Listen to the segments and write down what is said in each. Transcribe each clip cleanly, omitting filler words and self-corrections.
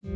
Dr.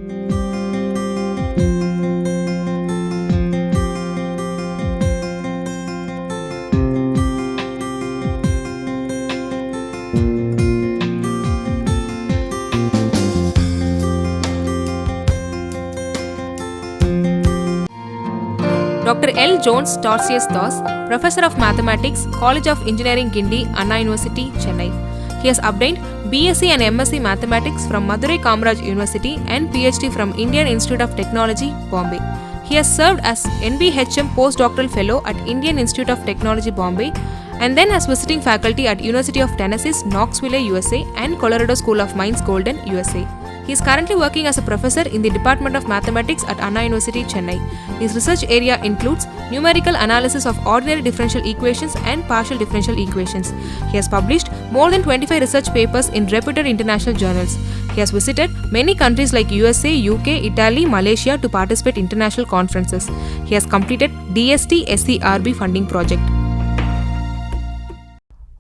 L. Jones Tarsius Das, Professor of Mathematics, College of Engineering Gindi, Anna University, Chennai. He has obtained BSc and MSc Mathematics from Madurai Kamaraj University and PhD from Indian Institute of Technology, Bombay. He has served as NBHM Postdoctoral Fellow at Indian Institute of Technology, Bombay, and then as visiting faculty at University of Tennessee, Knoxville, USA, and Colorado School of Mines, Golden, USA. He is currently working as a professor in the Department of Mathematics at Anna University, Chennai. His research area includes numerical analysis of ordinary differential equations and partial differential equations. He has published more than 25 research papers in reputed international journals. He has visited many countries like USA, UK, Italy, Malaysia to participate in international conferences. He has completed DST SCRB funding project.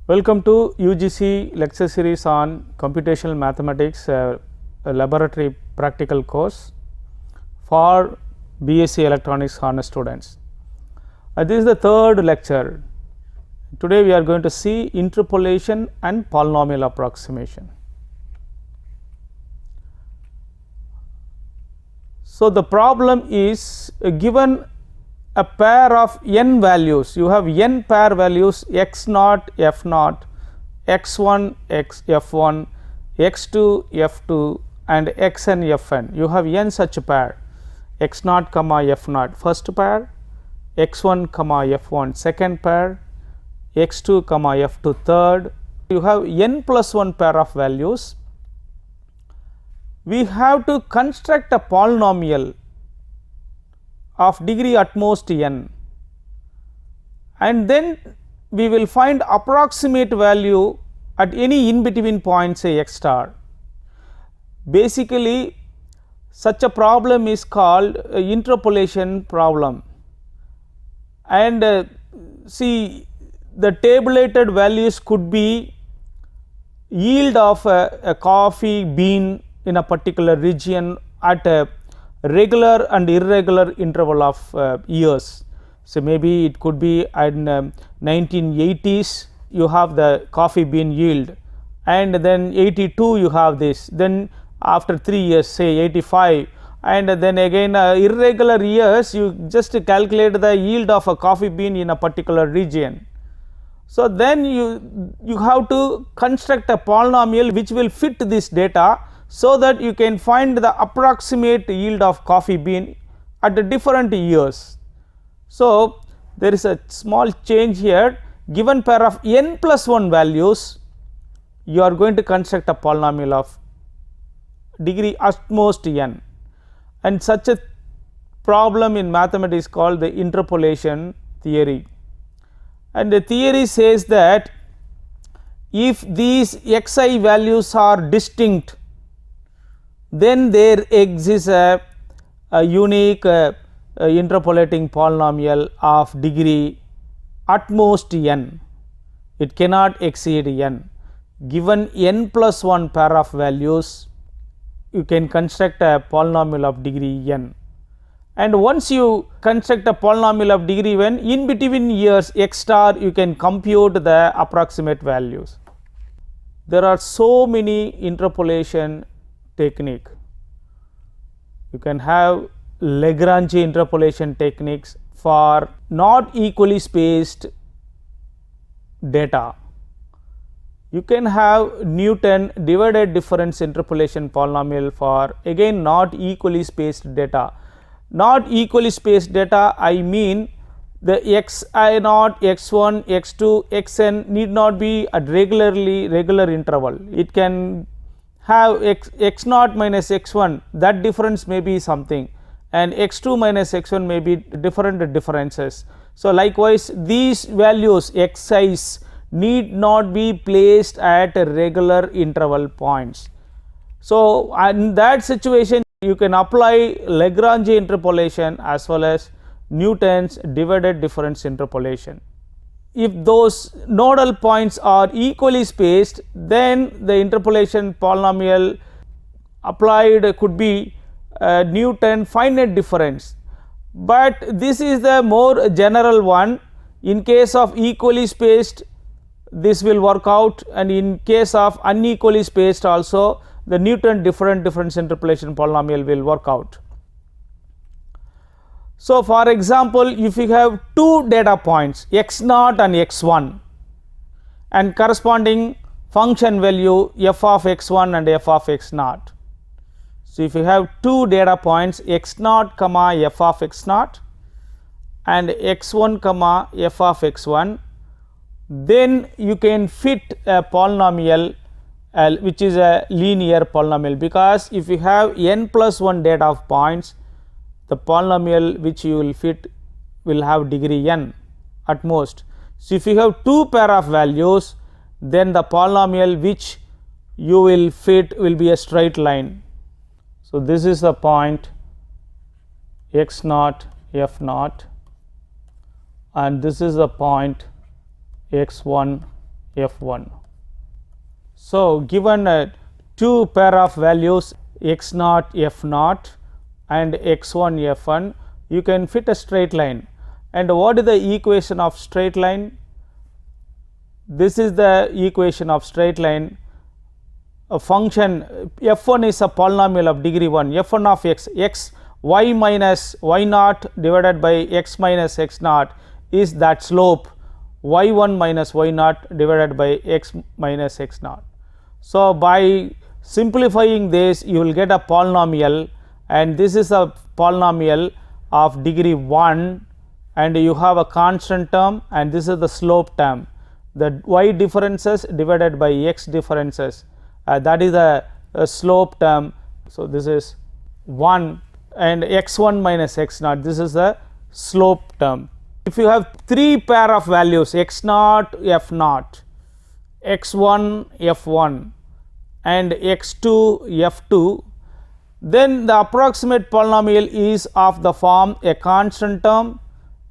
Welcome to UGC lecture series on computational mathematics, a laboratory practical course for BSc Electronics Honors students. This is the third lecture. Today we are going to see interpolation and polynomial approximation. So, the problem is given a pair of n values. You have n pair values x naught, f naught, x1, f1, x2, f2 and xn, fn. You have n such a pair, x naught comma f naught first pair, x1 comma f1 second pair, x2 comma f2 third. You have n plus 1 pair of values. We have to construct a polynomial of degree at most n, and then we will find approximate value at any in between point, say x star. Basically, such a problem is called interpolation problem, and see, the tabulated values could be yield of a coffee bean in a particular region at a regular and irregular interval of years. So, maybe it could be in 1980s you have the coffee bean yield, and then 82 you have this, then after 3 years say 85, and then again irregular years you just calculate the yield of a coffee bean in a particular region. So, then you have to construct a polynomial which will fit this data, so that you can find the approximate yield of coffee bean at the different years. So, there is a small change here. Given pair of n plus 1 values, you are going to construct a polynomial of degree at most n, and such a problem in mathematics is called the interpolation theory. And the theory says that if these xi values are distinct, then there exists a unique interpolating polynomial of degree at most n. It cannot exceed n. Given n plus 1 pair of values, you can construct a polynomial of degree n. And once you construct a polynomial of degree n, in between years x star you can compute the approximate values. There are so many interpolation technique. You can have Lagrange interpolation techniques for not equally spaced data. You can have Newton divided difference interpolation polynomial for again not equally spaced data. Not equally spaced data, I mean the xi naught, x1, x2, xn need not be at regular interval. It can have x naught minus x1, that difference may be something, and x2 minus x1 may be different differences. So, likewise these values xi's need not be placed at regular interval points. So, in that situation you can apply Lagrange interpolation as well as Newton's divided difference interpolation. If those nodal points are equally spaced, then the interpolation polynomial applied could be Newton finite difference, but this is the more general one. In case of equally spaced, this will work out, and in case of unequally spaced also, the Newton difference interpolation polynomial will work out. So, for example, if you have two data points x0 and x1 and corresponding function value f of x1 and f of x0. So, if you have two data points x0 comma f of x0 and x1 comma f of x1, then you can fit a polynomial which is a linear polynomial, because if you have n plus 1 data points, the polynomial which you will fit will have degree n at most. So, if you have two pair of values, then the polynomial which you will fit will be a straight line. So, this is the point x0 f0 and this is the point x1 f1. So, given two pair of values x0 f0 and x1 f1, you can fit a straight line. And what is the equation of straight line? This is the equation of straight line. A function f1 is a polynomial of degree 1, f1 of x y minus y0 divided by x minus x0 is that slope y1 minus y0 divided by x minus x0. So, by simplifying this, you will get a polynomial, and this is a polynomial of degree 1, and you have a constant term, and this is the slope term, the y differences divided by x differences, that is the slope term. So, this is 1 and x1 minus x0, this is the slope term. If you have three pair of values x0 f0, x1 f1 and x2 f2, then the approximate polynomial is of the form a constant term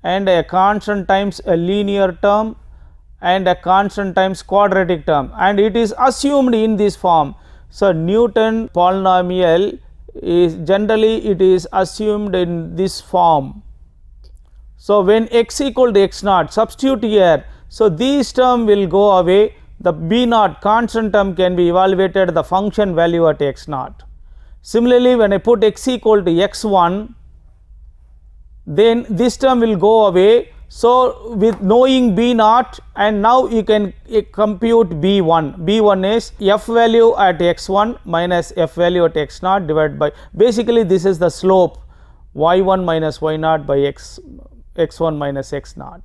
and a constant times a linear term and a constant times quadratic term, and it is assumed in this form. So, Newton polynomial is generally it is assumed in this form. So, when x equal to x0, substitute here. So, these term will go away, the b0 constant term can be evaluated the function value at x0. Similarly, when I put x equal to x1, then this term will go away. So, with knowing b0, and now you can compute b1. b1 is f value at x1 minus f value at x0 divided by, basically this is the slope y1 minus y0 by x1 minus x0.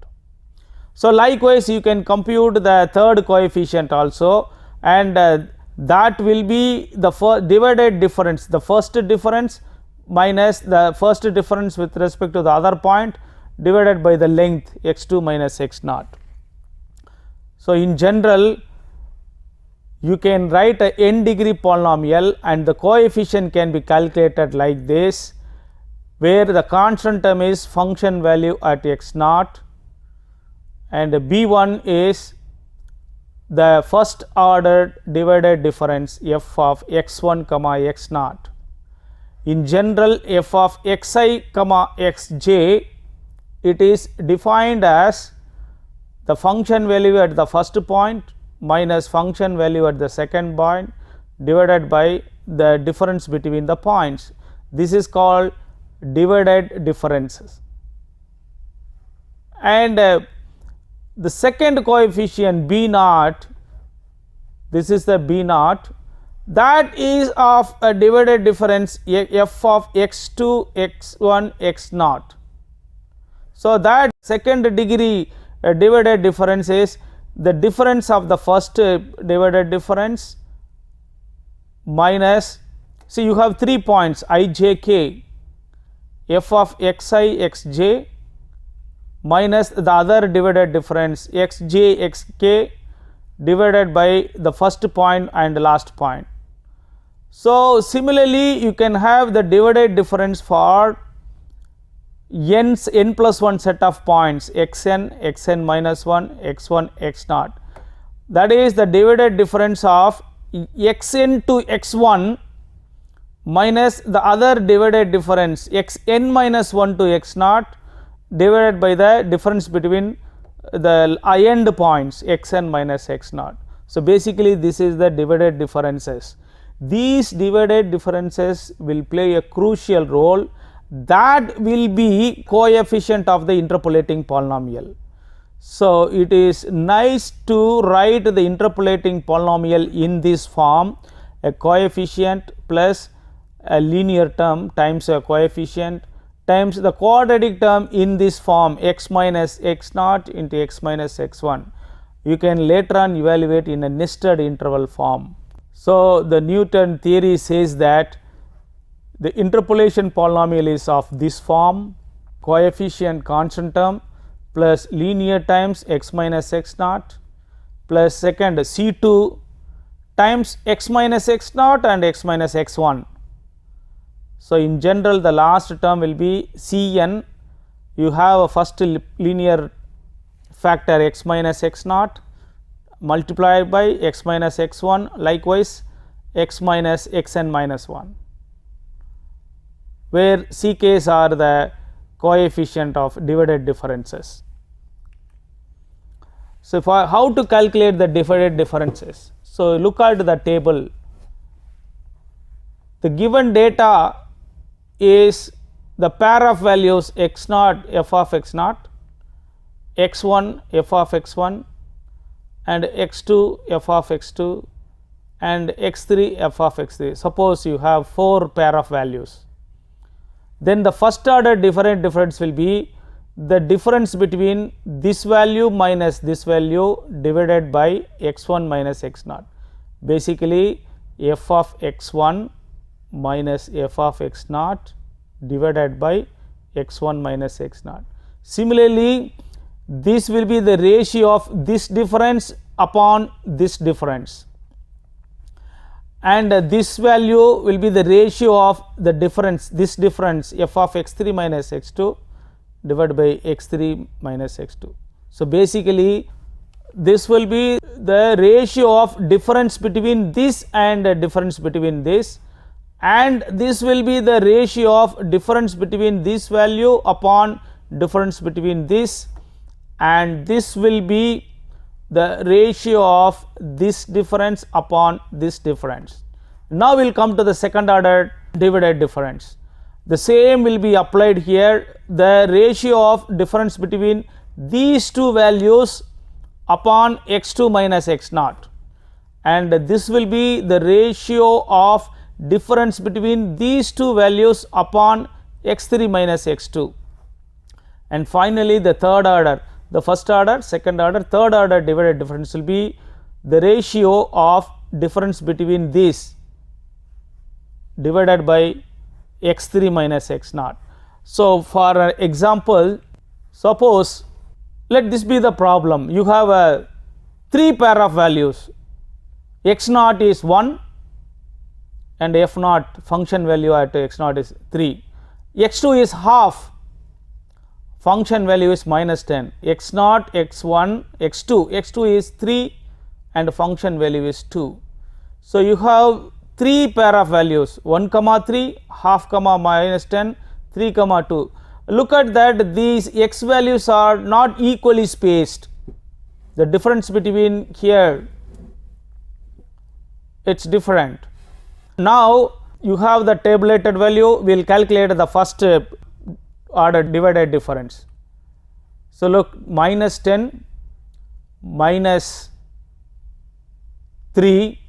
So, likewise you can compute the third coefficient also, and that will be the divided difference, the first difference minus the first difference with respect to the other point divided by the length x2 minus x0. So, in general you can write a n degree polynomial, and the coefficient can be calculated like this, where the constant term is function value at x0 and b1 is the first order divided difference f of x1 comma x0. In general, f of xi comma xj, it is defined as the function value at the first point minus function value at the second point divided by the difference between the points. This is called divided differences. And the second coefficient b0, this is the b0, that is of a divided difference f of x2 x1 x0. So, that second degree divided difference is the difference of the first divided difference minus, see you have 3 points I j k, f of xi xj minus the other divided difference xj xk divided by the first point and last point. So, similarly you can have the divided difference for n plus 1 set of points xn, xn minus 1, x1, x0, that is the divided difference of xn to x1 minus the other divided difference x n minus 1 to x naught divided by the difference between the end points x n minus x naught. So, basically this is the divided differences. These divided differences will play a crucial role, that will be coefficient of the interpolating polynomial. So, it is nice to write the interpolating polynomial in this form, a coefficient plus a linear term times a coefficient times the quadratic term in this form x minus x naught into x minus x 1. You can later on evaluate in a nested interval form. So, the Newton theory says that the interpolation polynomial is of this form, coefficient constant term plus linear times x minus x naught plus second C2 times x minus x naught and x minus x 1. So, in general the last term will be Cn, you have a first linear factor x minus x naught multiplied by x minus x 1, likewise x minus x n minus 1, where Ck's are the coefficient of divided differences. So, for how to calculate the divided differences? So, look at the table. The given data is the pair of values x naught f of x naught, x 1 f of x 1 and x 2 f of x 2 and x 3 f of x 3. Suppose you have 4 pair of values, then the first order difference will be the difference between this value minus this value divided by x 1 minus x naught, basically f of x 1 minus f of x naught divided by x 1 minus x naught. Similarly, this will be the ratio of this difference upon this difference, and this value will be the ratio of the difference, this difference f of x 3 minus x 2 divided by x 3 minus x 2. So, basically this will be the ratio of difference between this and difference between this, and this will be the ratio of difference between this value upon difference between this, and this will be the ratio of this difference upon this difference. Now, we will come to the second order divided difference. The same will be applied here, the ratio of difference between these two values upon x 2 minus x naught, and this will be the ratio of difference between these two values upon x 3 minus x 2. And finally, the third order, the first order, second order, third order divided difference will be the ratio of difference between this divided by x 3 minus x naught. So, for an example, suppose let this be the problem, you have a 3 pair of values, x naught is 1 and f naught function value at x naught is 3, x 2 is half, function value is minus 10, x naught, x 1, x 2, x 2 is 3 and function value is 2. So, you have 3 pair of values 1 comma 3, half comma minus 10, 3 comma 2. Look at that, these x values are not equally spaced, the difference between here it is different. Now, you have the tabulated value, we will calculate the first order divided difference. So, look, minus 10 minus 3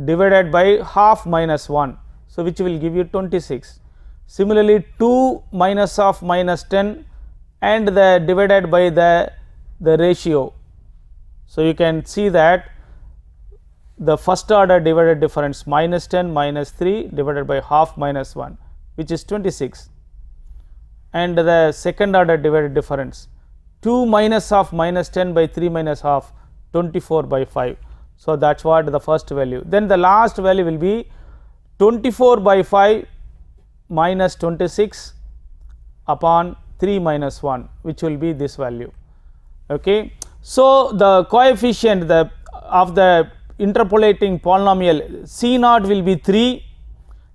divided by half minus 1. So, which will give you 26. Similarly, 2 minus of minus 10 and the divided by the ratio. So, you can see that the first order divided difference minus 10 minus 3 divided by half minus 1, which is 26, and the second order divided difference 2 minus of minus 10 by 3 minus half 24 by 5. So, that is what the first value. Then the last value will be 24 by 5 minus 26 upon 3 minus 1, which will be this value. Okay. So, the coefficient of the interpolating polynomial C naught will be 3,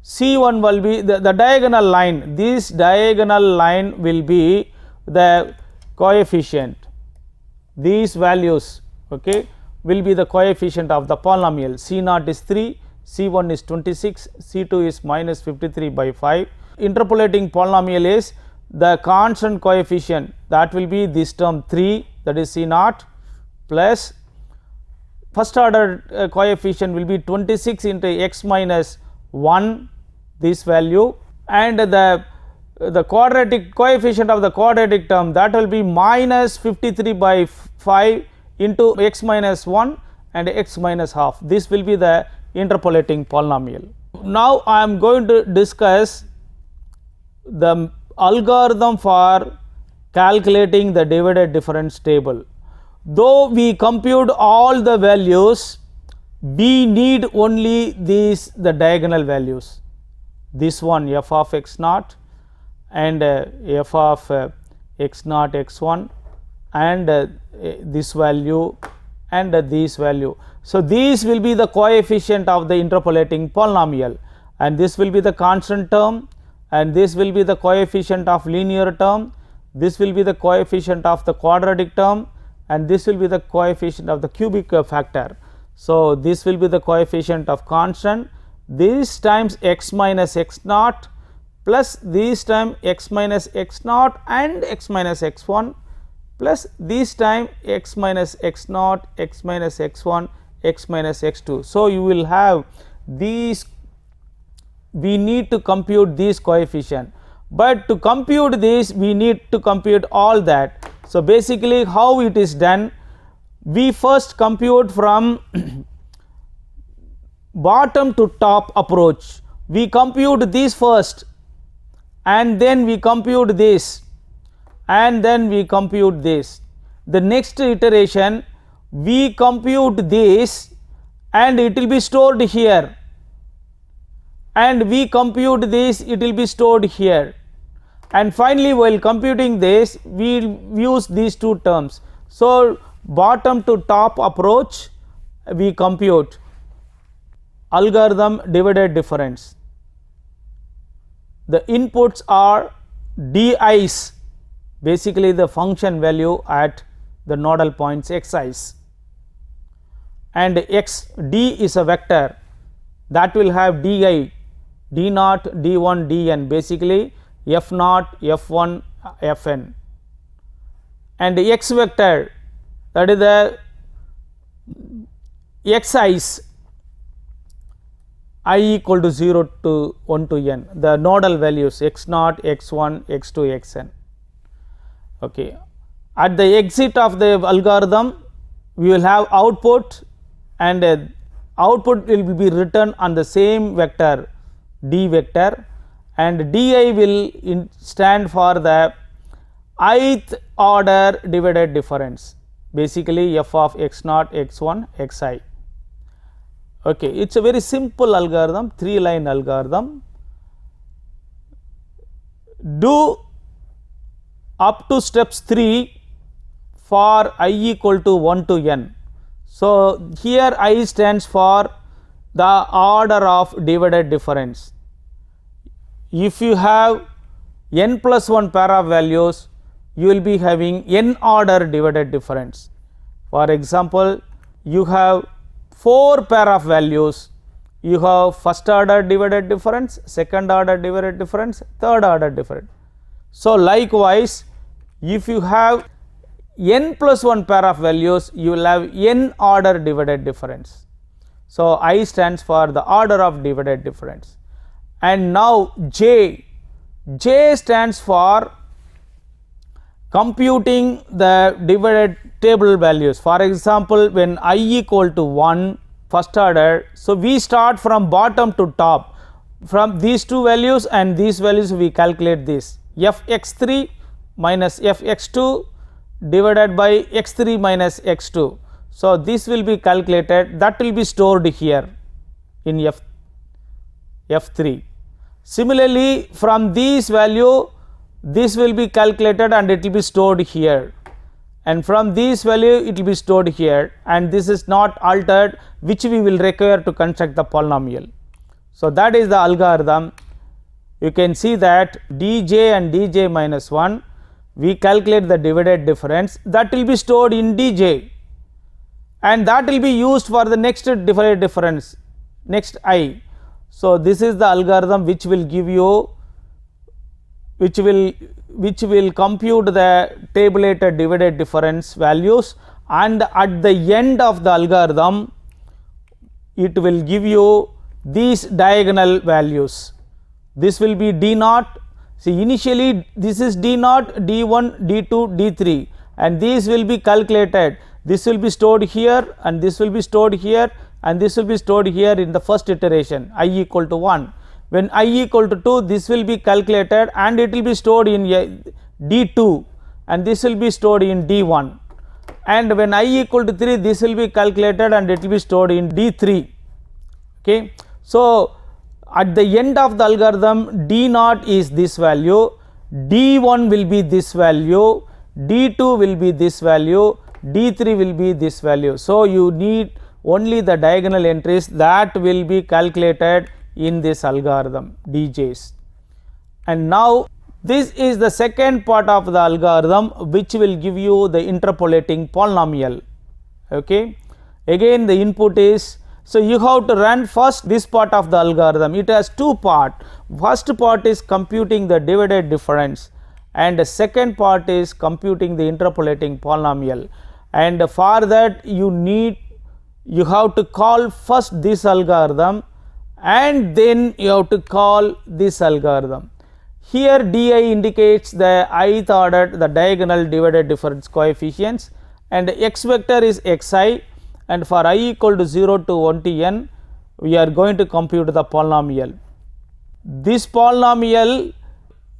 C1 will be the diagonal line, this diagonal line will be the coefficient, these values, okay, will be the coefficient of the polynomial. C0 is 3, C1 is 26, C2 is minus 53 by 5. Interpolating polynomial is the constant coefficient, that will be this term 3, that is C0, plus first order coefficient will be 26 into x minus 1, this value, and the quadratic coefficient of the quadratic term, that will be minus 53 by 5 into x minus 1 and x minus half. This will be the interpolating polynomial. Now I am going to discuss the algorithm for calculating the divided difference table. Though we compute all the values, we need only these the diagonal values, this one f of x naught and f of x naught x1 and this value and this value. So these will be the coefficient of the interpolating polynomial, and this will be the constant term, and this will be the coefficient of linear term, this will be the coefficient of the quadratic term, and this will be the coefficient of the cubic factor. So this will be the coefficient of constant, this times x minus x naught plus this time x minus x naught and x minus x1 plus this time x minus x naught, x minus x1, x minus x2. So you will have these, we need to compute these coefficient, but to compute this we need to compute all that. So basically how it is done, we first compute from bottom to top approach, we compute this first and then we compute this and then we compute this. The next iteration we compute this and it will be stored here, and we compute this, it will be stored here, and finally while computing this we will use these two terms. So bottom to top approach we compute algorithm divided difference. The inputs are di's, basically the function value at the nodal points xi's, and x d is a vector that will have di, d naught, d1, dn, basically f naught, f1, fn, and x vector, that is the xi's, I equal to 0 to 1 to n, the nodal values x naught, x1, x2, xn. Okay. At the exit of the algorithm we will have output, and output will be written on the same vector d vector, and di will stand for the ith order divided difference, basically f of x naught, x1, xi. Okay, it is a very simple algorithm, 3-line algorithm. Do up to steps 3 for I equal to 1 to n. So here I stands for the order of divided difference. If you have n plus 1 pair of values, you will be having n order divided difference. For example, you have 4 pair of values, you have first order divided difference, second order divided difference, third order difference. So likewise, if you have n plus 1 pair of values, you will have n order divided difference. So I stands for the order of divided difference. And now j stands for computing the divided table values. For example, when I equal to 1 first order, so we start from bottom to top, from these two values and these values we calculate this fx3 minus fx2 divided by x3 minus x2. So this will be calculated, that will be stored here in f3. Similarly, from this value this will be calculated and it will be stored here, and from this value it will be stored here, and this is not altered, which we will require to construct the polynomial. So, that is the algorithm. You can see that dj and dj minus 1, we calculate the divided difference, that will be stored in dj, and that will be used for the next divided difference, next I. So, this is the algorithm which will give you, which will compute the tabulated divided difference values, and at the end of the algorithm it will give you these diagonal values. This will be d naught. See, initially this is d naught, d1, d2, d3, and these will be calculated. This will be stored here, and this will be stored here, and this will be stored here in the first iteration I equal to 1. When I equal to 2, this will be calculated and it will be stored in d2, and this will be stored in d1, and when I equal to 3, this will be calculated and it will be stored in d3. Okay. So, at the end of the algorithm, d naught is this value, d1 will be this value, d2 will be this value, d3 will be this value. So, you need only the diagonal entries that will be calculated in this algorithm dj's. And now this is the second part of the algorithm which will give you the interpolating polynomial. Okay. Again the input is, so you have to run first this part of the algorithm. It has two parts. First part is computing the divided difference, and the second part is computing the interpolating polynomial. And for that you have to call first this algorithm, and then you have to call this algorithm. Here di indicates the ith order, the diagonal divided difference coefficients, and x vector is xi, and for I equal to 0 to 1 to n, we are going to compute the polynomial. This polynomial,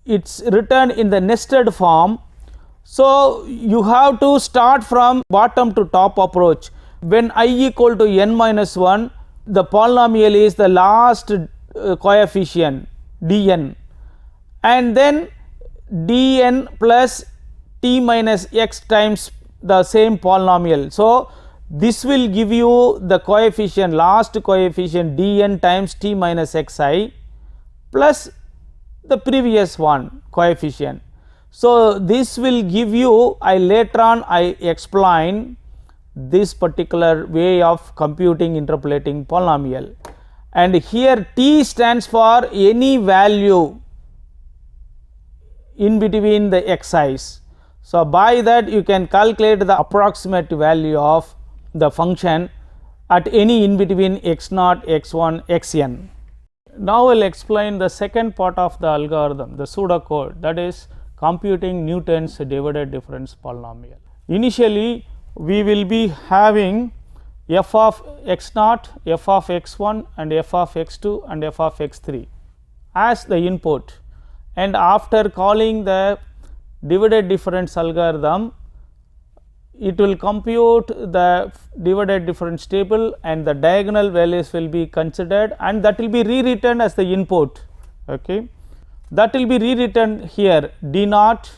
it's written in the nested form. So, you have to start from bottom to top approach. When I equal to n minus 1, the polynomial is the last coefficient dn, and then dn plus t minus x times the same polynomial. So, this will give you the coefficient, last coefficient dn times t minus xi plus the previous one coefficient. So, this will give you, later on I explain this particular way of computing interpolating polynomial, and here t stands for any value in between the xi's. So, by that you can calculate the approximate value of the function at any in between x0, x1, xn. Now, I will explain the second part of the algorithm, the pseudocode, that is computing Newton's divided difference polynomial. Initially, we will be having f of x0, f of x1, and f of x2 and f of x3 as the input, and after calling the divided difference algorithm, it will compute the divided difference table, and the diagonal values will be considered, and that will be rewritten as the input. Okay. That will be rewritten here d0,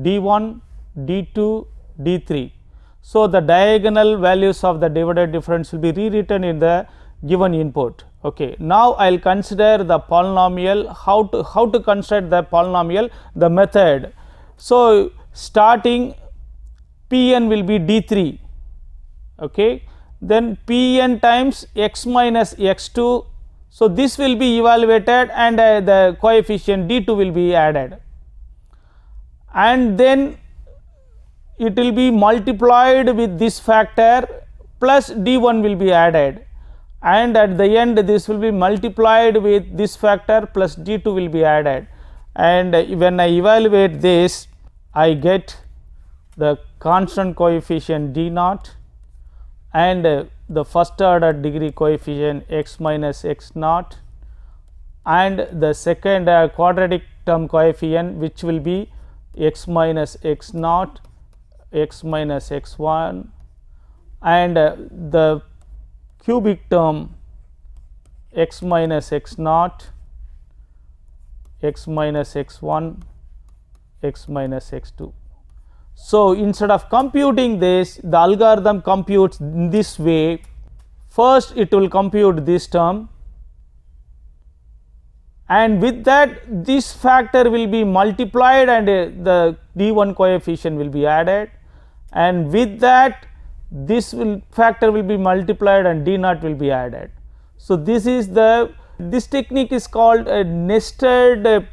d1, d2, d3. So, the diagonal values of the divided difference will be rewritten in the given input. Okay. Now, I will consider the polynomial, how to construct the polynomial, the method. So, starting Pn will be d3, okay. Then Pn times x minus x2. So, this will be evaluated, and the coefficient d2 will be added, and then it will be multiplied with this factor plus d1 will be added, and at the end this will be multiplied with this factor plus d2 will be added, and when I evaluate this, I get the constant coefficient d naught and the first order degree coefficient x minus x naught, and the second quadratic term coefficient which will be x minus x naught, x minus x1, and the cubic term x minus x naught, x minus x1, x minus x2. So, instead of computing this, the algorithm computes in this way. First it will compute this term, and with that this factor will be multiplied and the d1 coefficient will be added, and with that this factor will be multiplied and d naught will be added. So, this technique is called a nested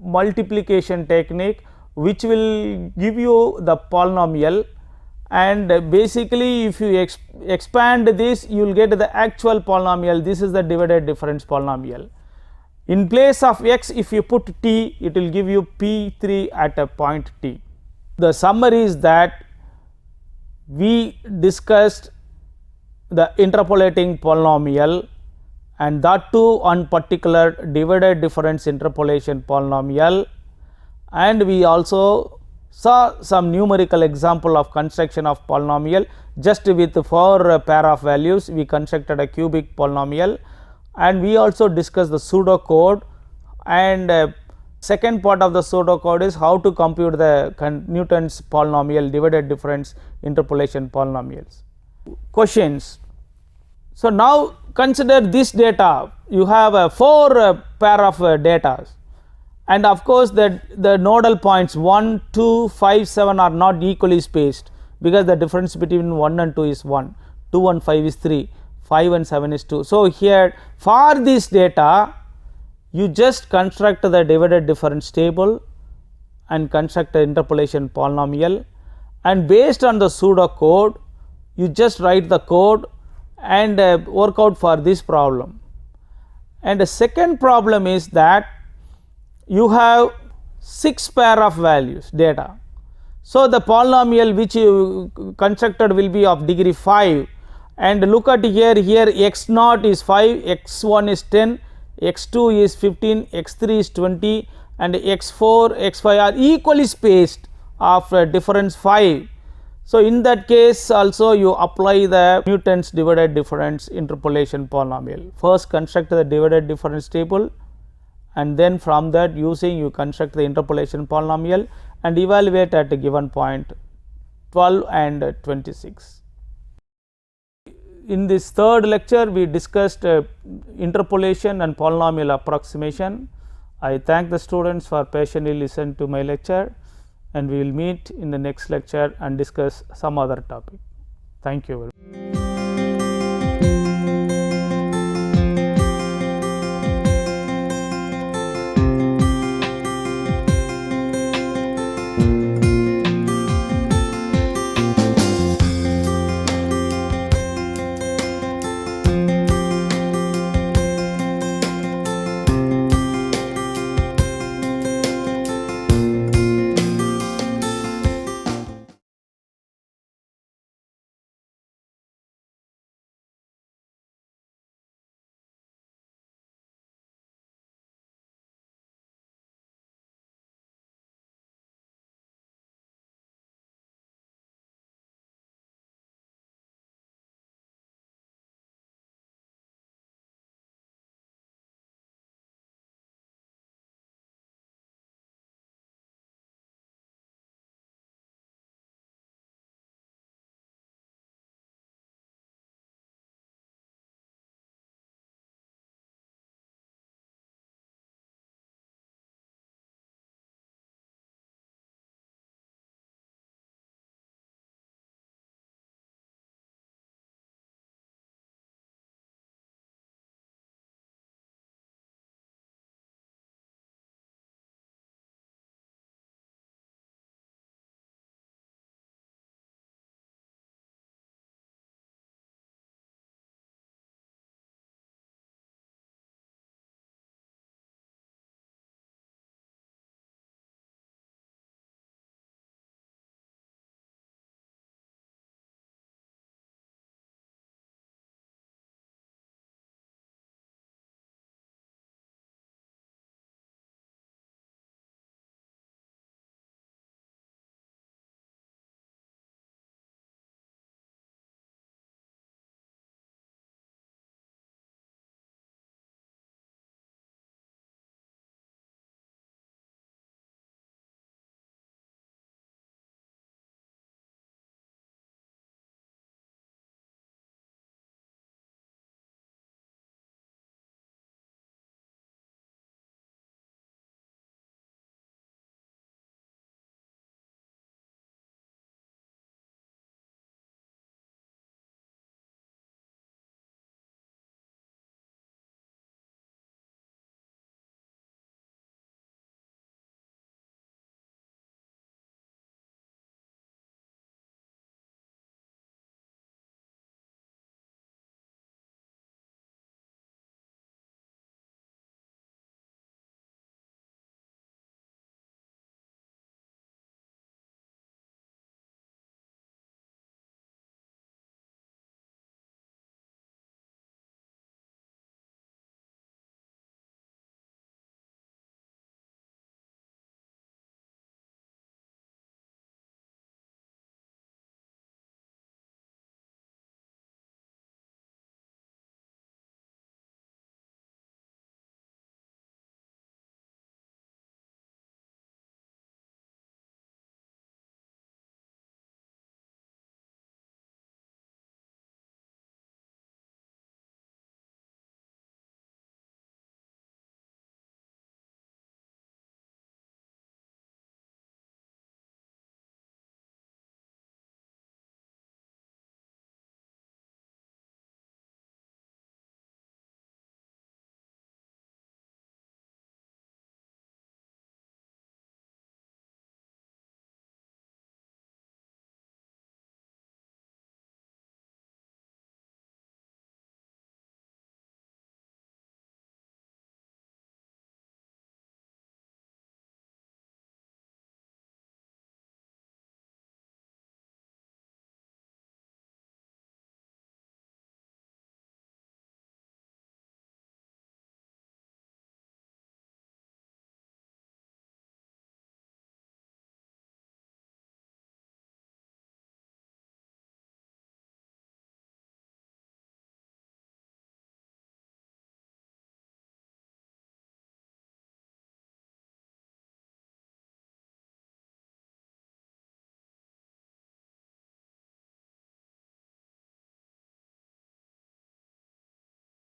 multiplication technique, which will give you the polynomial, and basically if you expand this you will get the actual polynomial. This is the divided difference polynomial. In place of x, if you put t, it will give you p3 at a point t. The summary is that we discussed the interpolating polynomial, and that too on particular divided difference interpolation polynomial, and we also saw some numerical example of construction of polynomial. Just with 4 pair of values we constructed a cubic polynomial, and we also discussed the pseudo code, and second part of the pseudo code is how to compute the Newton's polynomial divided difference interpolation polynomials. Questions. So, now consider this data. You have 4 pair of data, and of course the nodal points 1, 2, 5, 7 are not equally spaced, because the difference between 1 and 2 is 1, 2 and 5 is 3, 5 and 7 is 2. So, here for this data you just construct the divided difference table and construct the interpolation polynomial, and based on the pseudo code you just write the code and work out for this problem. And the second problem is that you have 6 pair of values data. So, the polynomial which you constructed will be of degree 5, and look at here x naught is 5, x1 is 10, x2 is 15, x3 is 20, and x4, x5 are equally spaced of difference 5. So, in that case also you apply the Newton's divided difference interpolation polynomial. First construct the divided difference table, and then from that using you construct the interpolation polynomial and evaluate at a given point 12 and 26. In this third lecture we discussed interpolation and polynomial approximation. I thank the students for patiently listening to my lecture, and we will meet in the next lecture and discuss some other topic. Thank you very much.